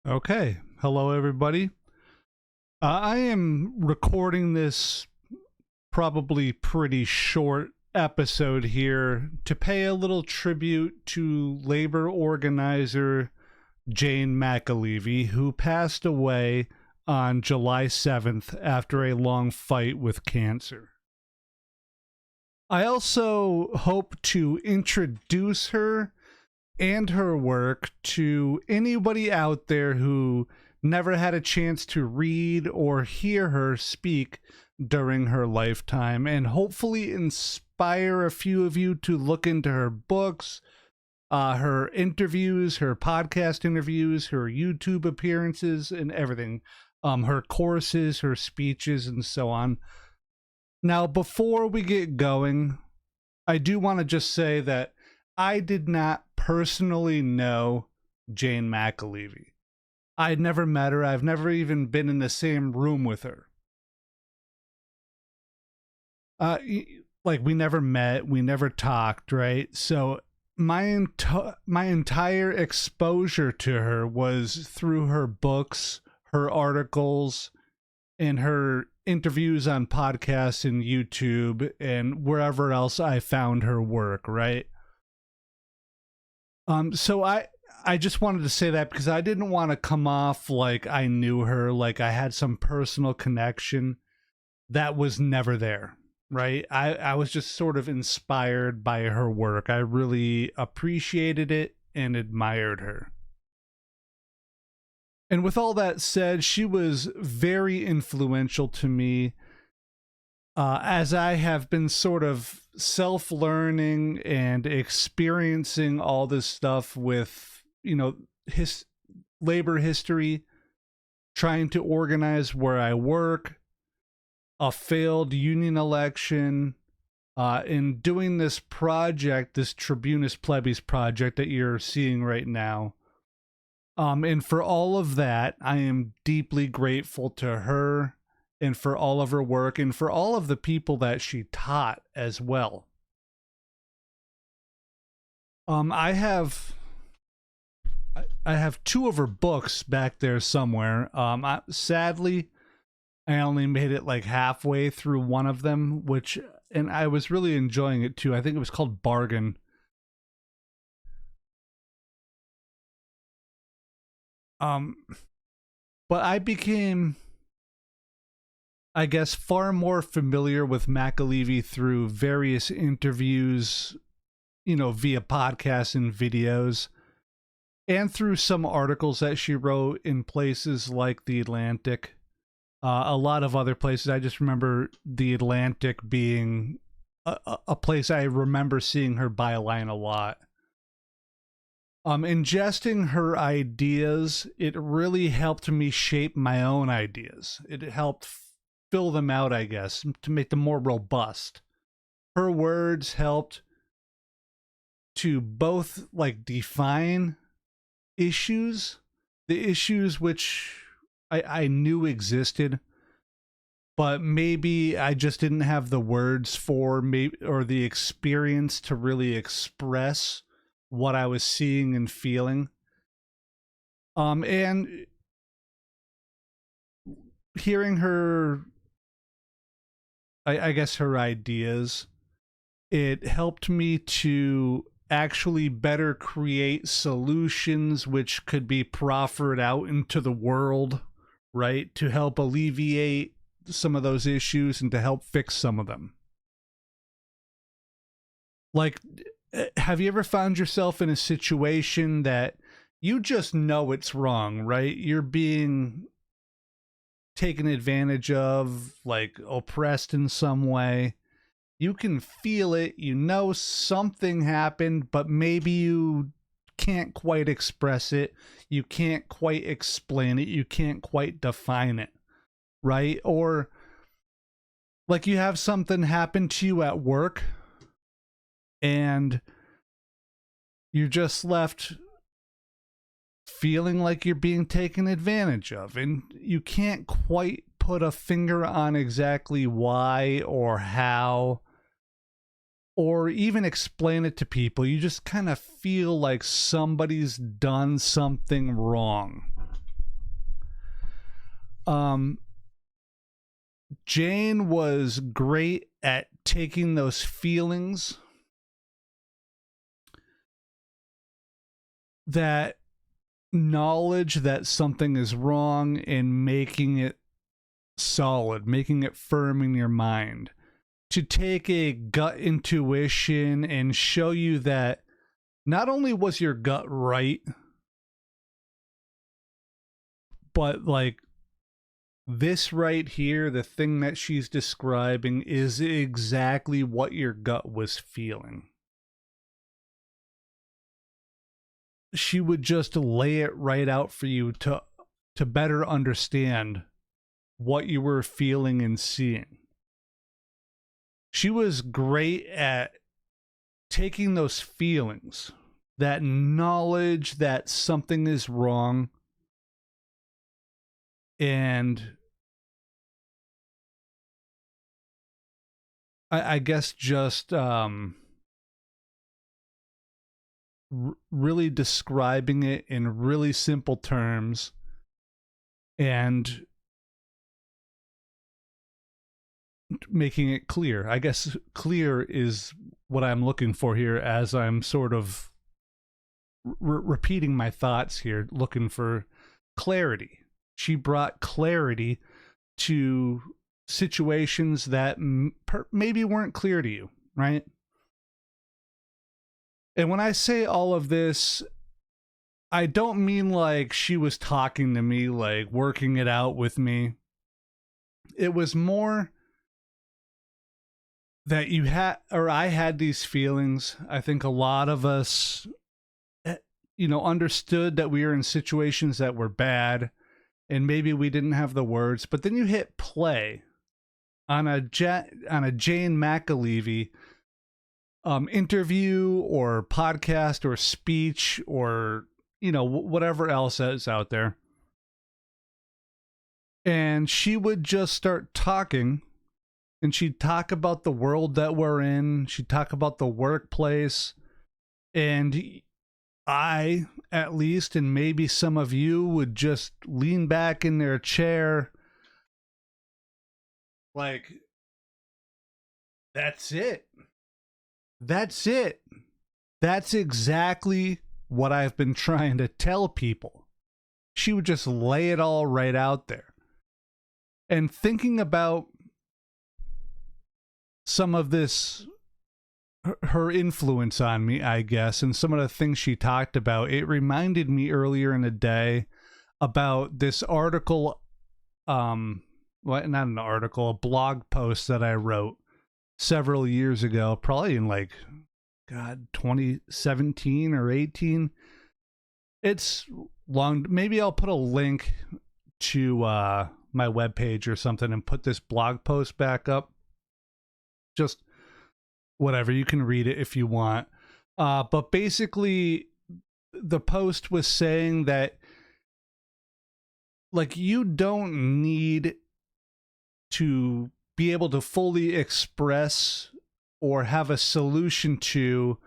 Okay. Hello, everybody. I am recording this probably pretty short episode here to pay a little tribute to labor organizer Jane McAlevey, who passed away on July 7th after a long fight with cancer. I also hope to introduce her and her work to anybody out there who never had a chance to read or hear her speak during her lifetime, and hopefully inspire a few of you to look into her books, her interviews, her podcast interviews, her YouTube appearances, and everything, her courses, her speeches, and so on. Now, before we get going, I do want to just say that I did not personally know Jane McAlevey. I'd never met her. I've never even been in the same room with her. We never met, we never talked, right? So my entire exposure to her was through her books, her articles, and her interviews on podcasts and YouTube and wherever else I found her work, right? So I just wanted to say that because I didn't want to come off like I knew her, like I had some personal connection. That was never there, right? I was just sort of inspired by her work. I really appreciated it and admired her. And with all that said, she was very influential to me as I have been sort of self-learning and experiencing all this stuff with, labor history, trying to organize where I work, a failed union election, in doing this project, this Tribunus Plebis project that you're seeing right now. And for all of that, I am deeply grateful to her and for all of her work and for all of the people that she taught as well. I have two of her books back there somewhere. Sadly, I only made it like halfway through one of them, and I was really enjoying it too. I think it was called Bargain. But I became, I guess, far more familiar with McAlevey through various interviews, via podcasts and videos, and through some articles that she wrote in places like The Atlantic, a lot of other places. I just remember The Atlantic being a place I remember seeing her byline a lot. Ingesting her ideas, it really helped me shape my own ideas. It helped fill them out, I guess, to make them more robust. Her words helped to both define issues, the issues which I knew existed, but maybe I just didn't have the words for, or the experience to really express what I was seeing and feeling. And hearing her, I guess her ideas, it helped me to actually better create solutions which could be proffered out into the world, right? To help alleviate some of those issues and to help fix some of them. Like, have you ever found yourself in a situation that you just know it's wrong, right? You're being taken advantage of, like oppressed in some way. You can feel it, something happened, but maybe you can't quite express it. You can't quite explain it. You can't quite define it, right? Or like you have something happen to you at work and you're just left feeling like you're being taken advantage of, and you can't quite put a finger on exactly why or how, or even explain it to people. You just kind of feel like somebody's done something wrong. Jane was great at taking those feelings that knowledge that something is wrong and making it solid, making it firm in your mind. To take a gut intuition and show you that not only was your gut right, but like this right here, the thing that she's describing is exactly what your gut was feeling. She would just lay it right out for you to better understand what you were feeling and seeing. She was great at taking those feelings, that knowledge that something is wrong, and I guess just really describing it in really simple terms and making it clear. I guess clear is what I'm looking for here as I'm sort of repeating my thoughts here, looking for clarity. She brought clarity to situations that maybe weren't clear to you, right? And when I say all of this, I don't mean like she was talking to me, like working it out with me. It was more that you had, or I had these feelings. I think a lot of us, understood that we were in situations that were bad and maybe we didn't have the words, but then you hit play on a Jane McAlevey interview or podcast or speech or, whatever else is out there. And she would just start talking, and she'd talk about the world that we're in. She'd talk about the workplace. And I, at least, and maybe some of you, would just lean back in their chair like, that's it. That's it. That's exactly what I've been trying to tell people. She would just lay it all right out there. And thinking about some of this, her influence on me, I guess, and some of the things she talked about, it reminded me earlier in the day about this article, not an article, a blog post that I wrote several years ago, probably in 2017 or 18. It's long. Maybe I'll put a link to my webpage or something and put this blog post back up. Just whatever, you can read it if you want. But basically, the post was saying that you don't need to be able to fully express or have a solution to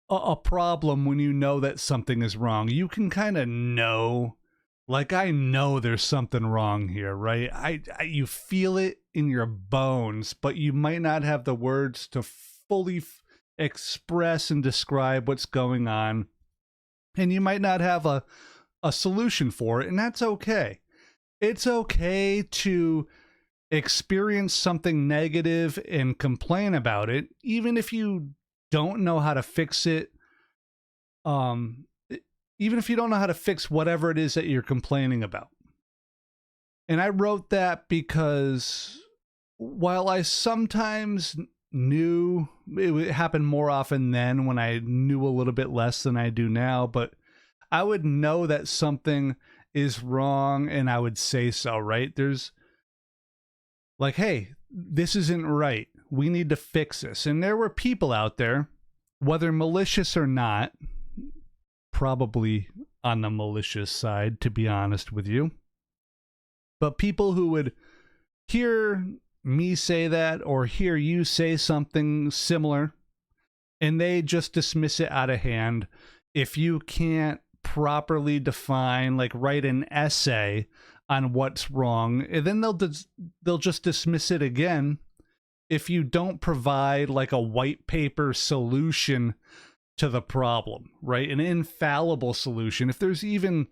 a problem when you know that something is wrong. You can kind of know, I know there's something wrong here, right? You feel it in your bones, but you might not have the words to fully express and describe what's going on. And you might not have a solution for it, and that's okay. It's okay to experience something negative and complain about it, even if you don't know how to fix it. Even if you don't know how to fix whatever it is that you're complaining about. And I wrote that because while I sometimes knew, it would happen more often then when I knew a little bit less than I do now, but I would know that something is wrong and I would say so, right? There's hey, this isn't right. We need to fix this. And there were people out there, whether malicious or not, probably on the malicious side, to be honest with you, but people who would hear me say that or hear you say something similar and they just dismiss it out of hand. If you can't properly define, write an essay on what's wrong, and then they'll just dismiss it again if you don't provide like a white paper solution to the problem, right? An infallible solution. If there's even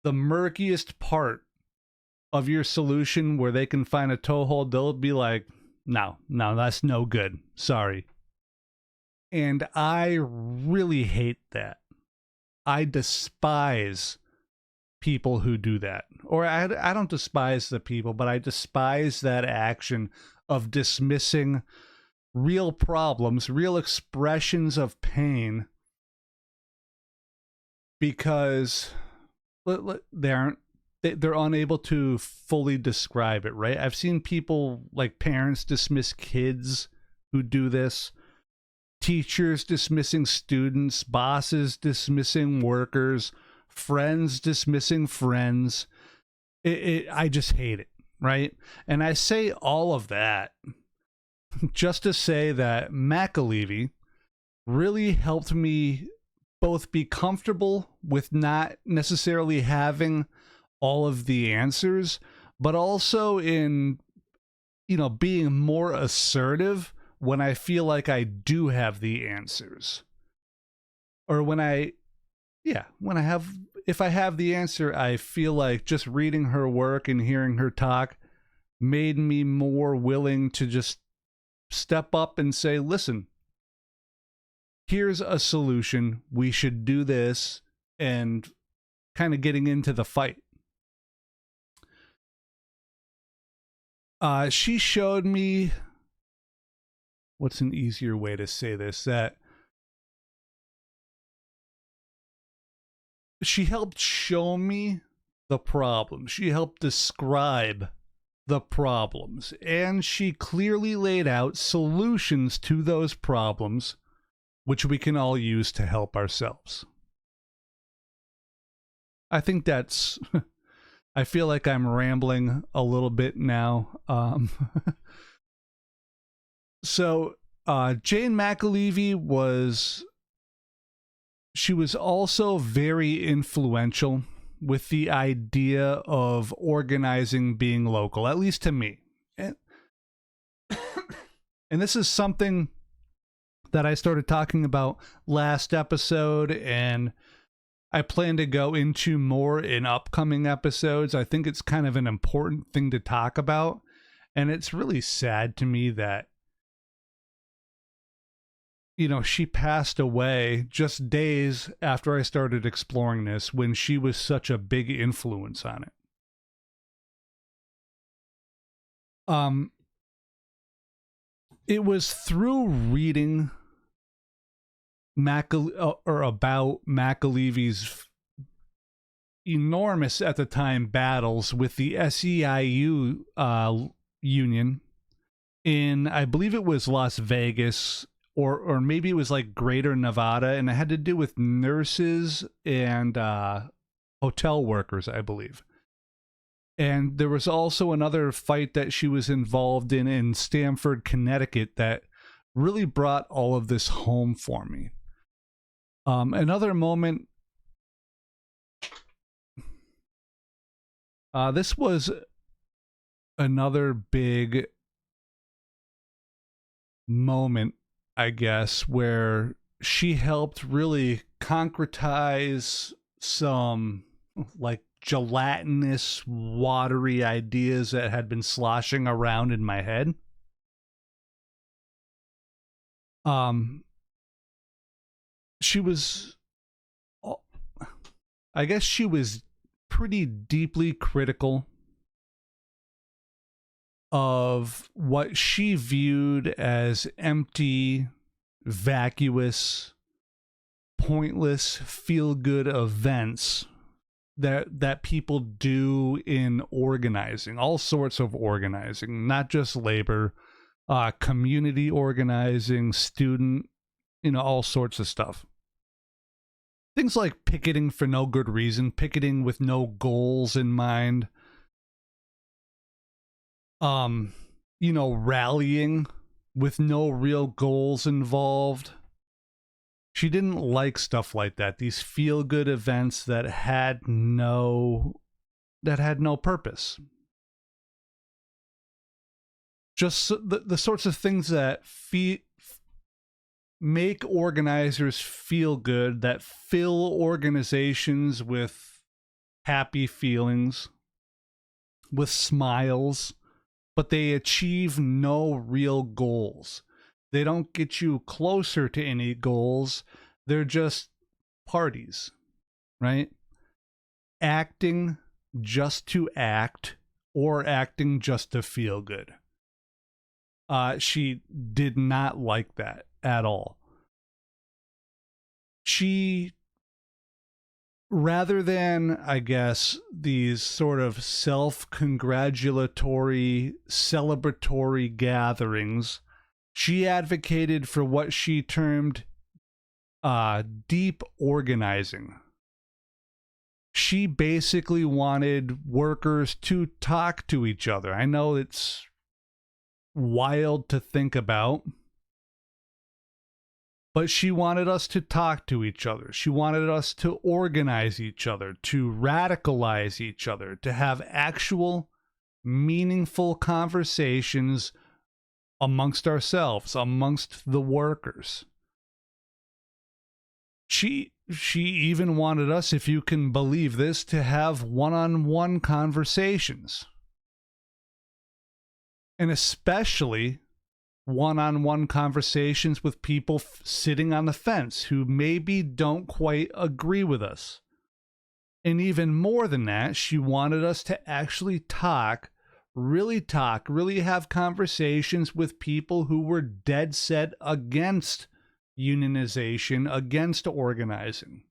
the murkiest part of your solution where they can find a toehold, they'll be like, no, that's no good. Sorry. And I really hate that. I despise people who do that. Or I don't despise the people, but I despise that action of dismissing real problems, real expressions of pain, because they're unable to fully describe it, right? I've seen people, like parents, dismiss kids who do this, teachers dismissing students, bosses dismissing workers, friends dismissing friends. I just hate it, right? And I say all of that just to say that McAlevey really helped me both be comfortable with not necessarily having all of the answers, but also in, being more assertive when I feel like I do have the answers. Or if I have the answer, I feel like just reading her work and hearing her talk made me more willing to just step up and say, listen, here's a solution. We should do this, and kind of getting into the fight. She showed me, what's an easier way to say this, that she helped show me the problem. She helped describe the problems, and she clearly laid out solutions to those problems, which we can all use to help ourselves. I think that's, I feel like I'm rambling a little bit now. So Jane McAlevey was also very influential with the idea of organizing being local, at least to me. And this is something that I started talking about last episode, and I plan to go into more in upcoming episodes. I think it's kind of an important thing to talk about, and it's really sad to me that, she passed away just days after I started exploring this, when she was such a big influence on it. It was through reading about McAlevey's enormous, at the time, battles with the SEIU union in, I believe it was Las Vegas, or maybe it was like Greater Nevada, and it had to do with nurses and hotel workers, I believe. And there was also another fight that she was involved in Stamford, Connecticut, that really brought all of this home for me. Another moment, this was another big moment, I guess, where she helped really concretize some like gelatinous, watery ideas that had been sloshing around in my head. She was pretty deeply critical of what she viewed as empty, vacuous, pointless, feel-good events that people do in organizing, all sorts of organizing, not just labor, community organizing, student, all sorts of stuff. Things like picketing for no good reason, picketing with no goals in mind, rallying with no real goals involved. She didn't like stuff like that. These feel-good events that had no had no purpose. Just the sorts of things that make organizers feel good, that fill organizations with happy feelings, with smiles, but they achieve no real goals. They don't get you closer to any goals. They're just parties, right? Acting just to act, or acting just to feel good. She did not like that at all. She, rather than, I guess, these sort of self-congratulatory, celebratory gatherings, she advocated for what she termed deep organizing. She basically wanted workers to talk to each other. I know it's wild to think about, but she wanted us to talk to each other. She wanted us to organize each other, to radicalize each other, to have actual meaningful conversations amongst ourselves, amongst the workers. She even wanted us, if you can believe this, to have one-on-one conversations. And especially one-on-one conversations with people sitting on the fence who maybe don't quite agree with us. And even more than that, she wanted us to actually really have conversations with people who were dead set against unionization, against organizing.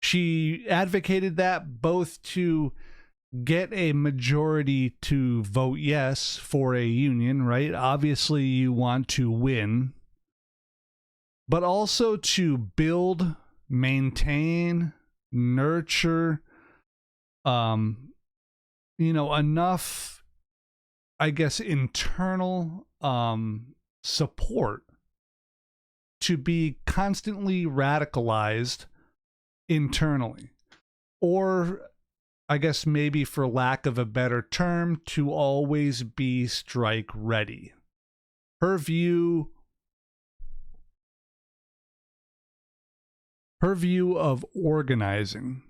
She advocated that both to get a majority to vote yes for a union, right? Obviously, you want to win, but also to build, maintain, nurture, enough, I guess, internal support to be constantly radicalized internally, or I guess maybe for lack of a better term, to always be strike ready. Her view of organizing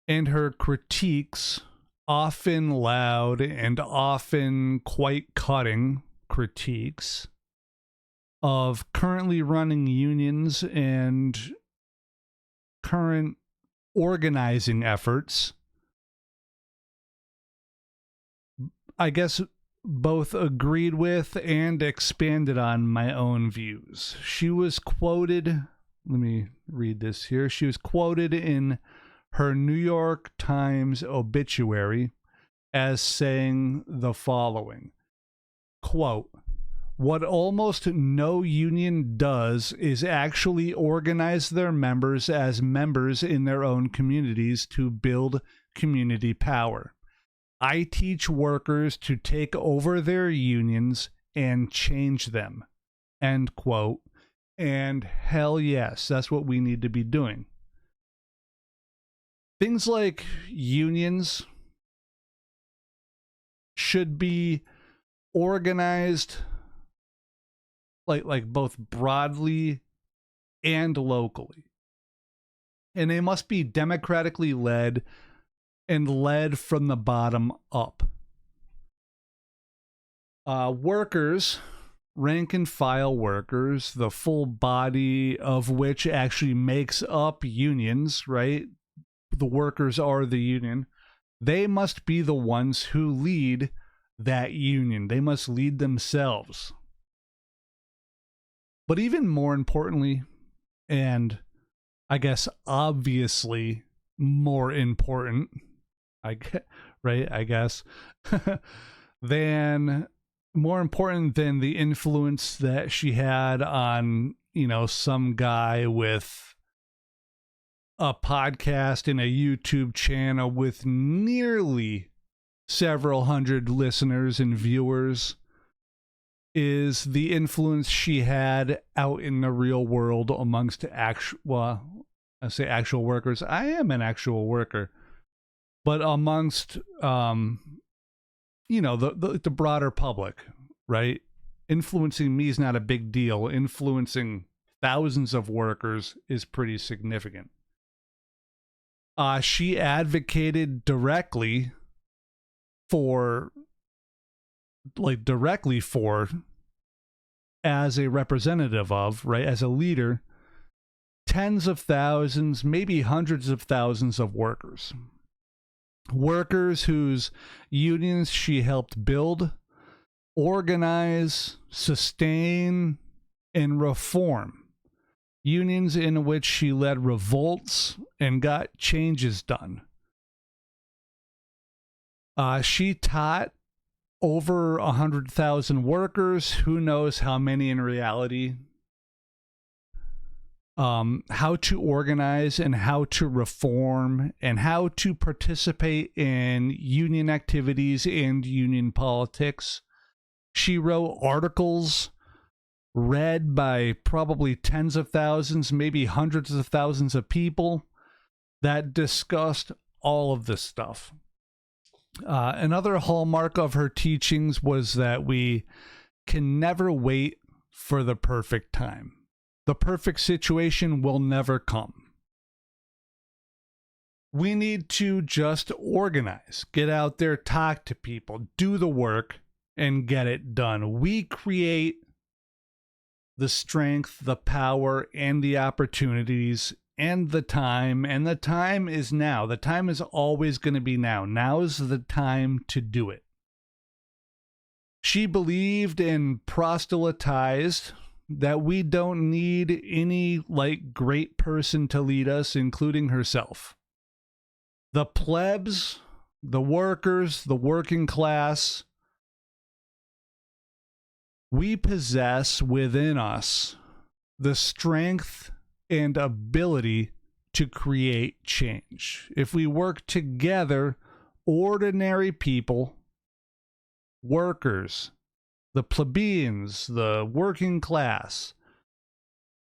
and her critiques, often loud and often quite cutting critiques of currently running unions and current organizing efforts, I guess both agreed with and expanded on my own views. She was quoted, let me read this here. She was quoted in her New York Times obituary as saying the following, quote, "What almost no union does is actually organize their members as members in their own communities to build community power. I teach workers to take over their unions and change them." End quote. And hell yes, that's what we need to be doing. Things like unions should be organized like both broadly and locally. And they must be democratically led and led from the bottom up. Workers, rank and file workers, the full body of which actually makes up unions, right? The workers are the union. They must be the ones who lead that union. They must lead themselves. But even more importantly, and I guess obviously more important, than more important than the influence that she had on, some guy with a podcast and a YouTube channel with nearly several hundred listeners and viewers, is the influence she had out in the real world amongst actual workers. I am an actual worker. but amongst, the broader public, right? Influencing me is not a big deal. Influencing thousands of workers is pretty significant. She advocated directly for, as a representative of, right, as a leader, tens of thousands, maybe hundreds of thousands of workers. Workers whose unions she helped build, organize, sustain, and reform. Unions in which she led revolts and got changes done. She taught over 100,000 workers, who knows how many in reality, how to organize and how to reform and how to participate in union activities and union politics. She wrote articles read by probably tens of thousands, maybe hundreds of thousands of people that discussed all of this stuff. Another hallmark of her teachings was that we can never wait for the perfect time. The perfect situation will never come. We need to just organize, get out there, talk to people, do the work, and get it done. We create the strength, the power, and the opportunities, and the time is now. The time is always going to be now. Now is the time to do it. She believed and proselytized that we don't need any great person to lead us, including herself. The plebs, the workers, the working class, we possess within us the strength and ability to create change. If we work together, ordinary people, workers, the plebeians, the working class,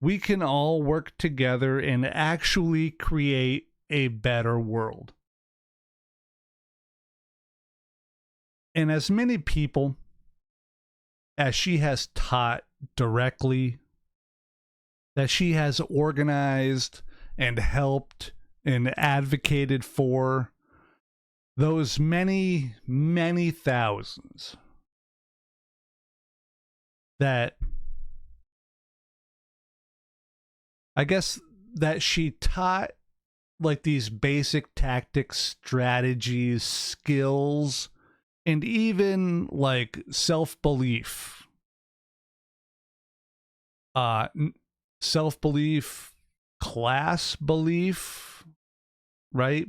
we can all work together and actually create a better world. And as many people as she has taught directly, that she has organized and helped and advocated for, those many, many thousands that I guess that she taught these basic tactics, strategies, skills, and even self-belief. Self-belief, class belief, right?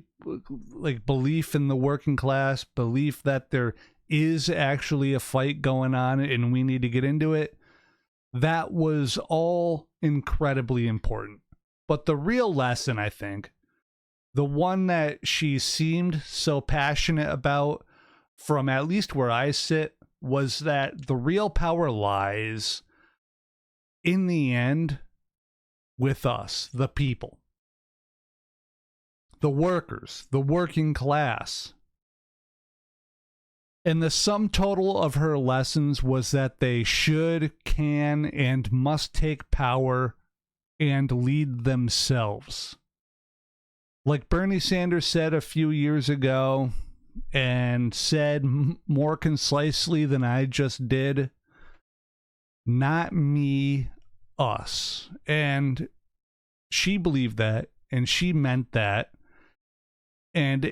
Belief in the working class, belief that there is actually a fight going on and we need to get into it. That was all incredibly important. But the real lesson, I think, the one that she seemed so passionate about, from at least where I sit, was that the real power lies in the end with us, the people, the workers, the working class. And the sum total of her lessons was that they should, can, and must take power and lead themselves. Like Bernie Sanders said a few years ago, and said more concisely than I just did, not me, us. And she believed that, and she meant that. And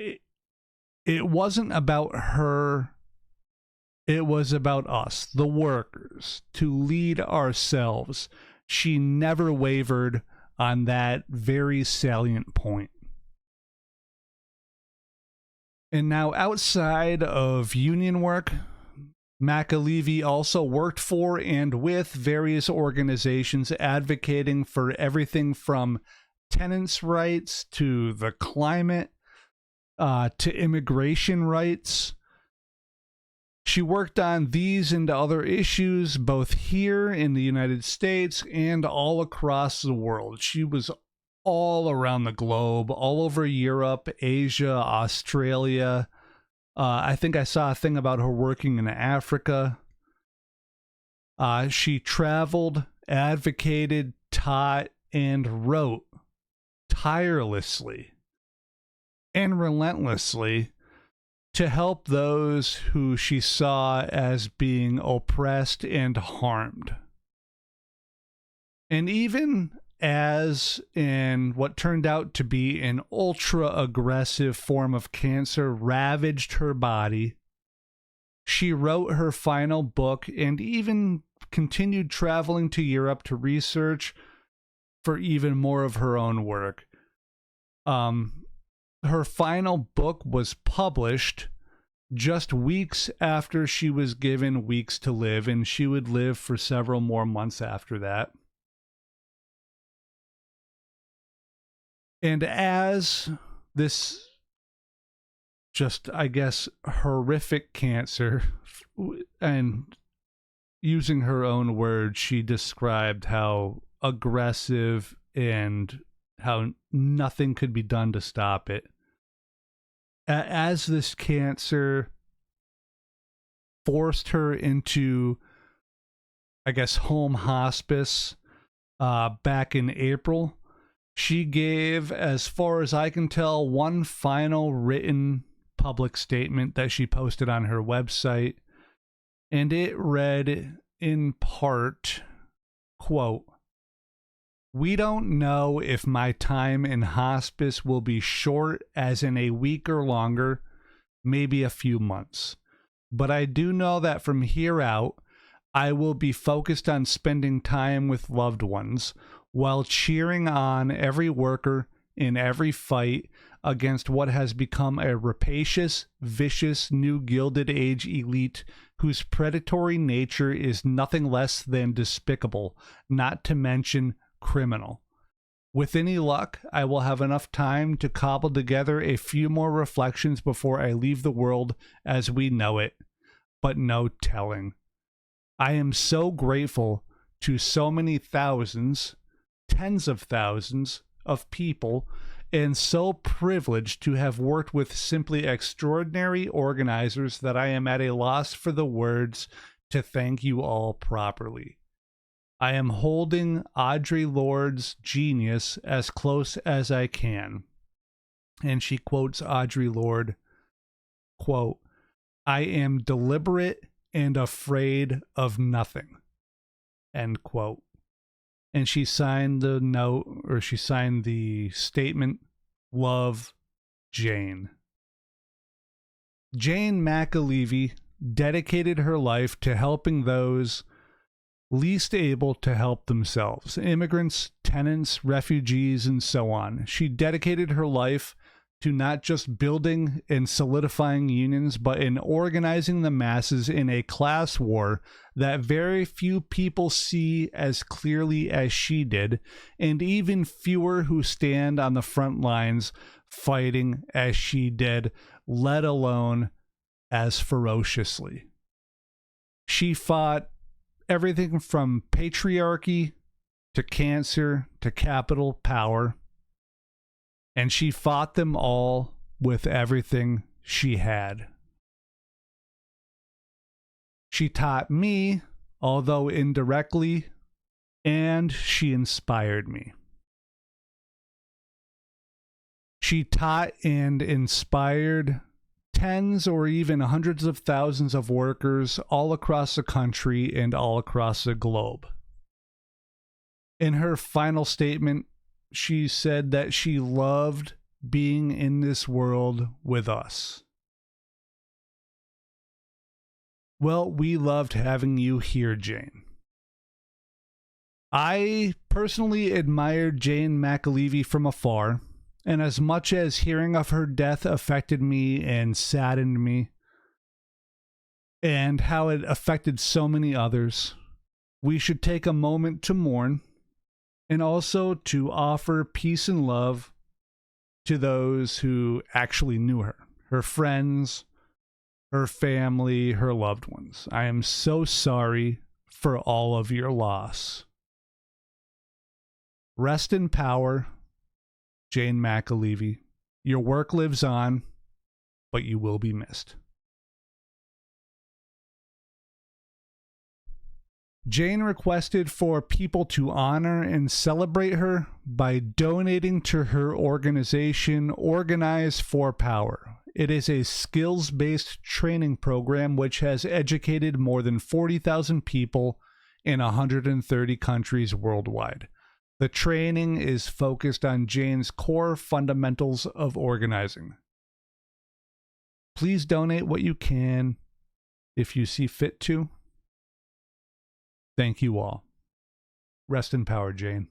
it wasn't about her, it was about us, the workers, to lead ourselves. She never wavered on that very salient point. And now, outside of union work, McAlevey also worked for and with various organizations advocating for everything from tenants' rights to the climate to immigration rights. She worked on these and other issues both here in the United States and all across the world. She was all around the globe, all over Europe, Asia, Australia. I think I saw a thing about her working in Africa. She traveled, advocated, taught, and wrote tirelessly and relentlessly to help those who she saw as being oppressed and harmed. And even as in what turned out to be an ultra-aggressive form of cancer ravaged her body, she wrote her final book and even continued traveling to Europe to research for even more of her own work. Her final book was published just weeks after she was given weeks to live, and she would live for several more months after that. And as this just, I guess, horrific cancer, and using her own words, she described how aggressive and how nothing could be done to stop it. As this cancer forced her into, I guess, home hospice back in April, she gave, as far as I can tell, one final written public statement that she posted on her website, and it read in part, quote, "We don't know if my time in hospice will be short, as in a week or longer, maybe a few months. But I do know that from here out, I will be focused on spending time with loved ones while cheering on every worker in every fight against what has become a rapacious, vicious, new Gilded Age elite whose predatory nature is nothing less than despicable, not to mention criminal. With any luck, I will have enough time to cobble together a few more reflections before I leave the world as we know it, but no telling. I am so grateful to so many thousands, tens of thousands of people, and so privileged to have worked with simply extraordinary organizers that I am at a loss for the words to thank you all properly. I am holding Audre Lorde's genius as close as I can." And she quotes Audre Lorde, quote, "I am deliberate and afraid of nothing," end quote. And she signed the note, or she signed the statement, "Love, Jane." Jane McAlevey dedicated her life to helping those least able to help themselves, immigrants, tenants, refugees, and so on. She dedicated her life to not just building and solidifying unions, but in organizing the masses in a class war that very few people see as clearly as she did, and even fewer who stand on the front lines fighting as she did, let alone as ferociously. She fought everything from patriarchy to cancer to capital power, and she fought them all with everything she had. She taught me, although indirectly, and she inspired me. She taught and inspired tens or even hundreds of thousands of workers all across the country and all across the globe. In her final statement, she said that she loved being in this world with us. Well, we loved having you here, Jane. I personally admired Jane McAlevey from afar, and as much as hearing of her death affected me and saddened me, and how it affected so many others, we should take a moment to mourn, and also to offer peace and love to those who actually knew her, her friends, her family, her loved ones. I am so sorry for all of your loss. Rest in power, Jane McAlevey. Your work lives on, but you will be missed. Jane requested for people to honor and celebrate her by donating to her organization, Organize for Power. It is a skills-based training program which has educated more than 40,000 people in 130 countries worldwide. The training is focused on Jane's core fundamentals of organizing. Please donate what you can if you see fit to. Thank you all. Rest in power, Jane.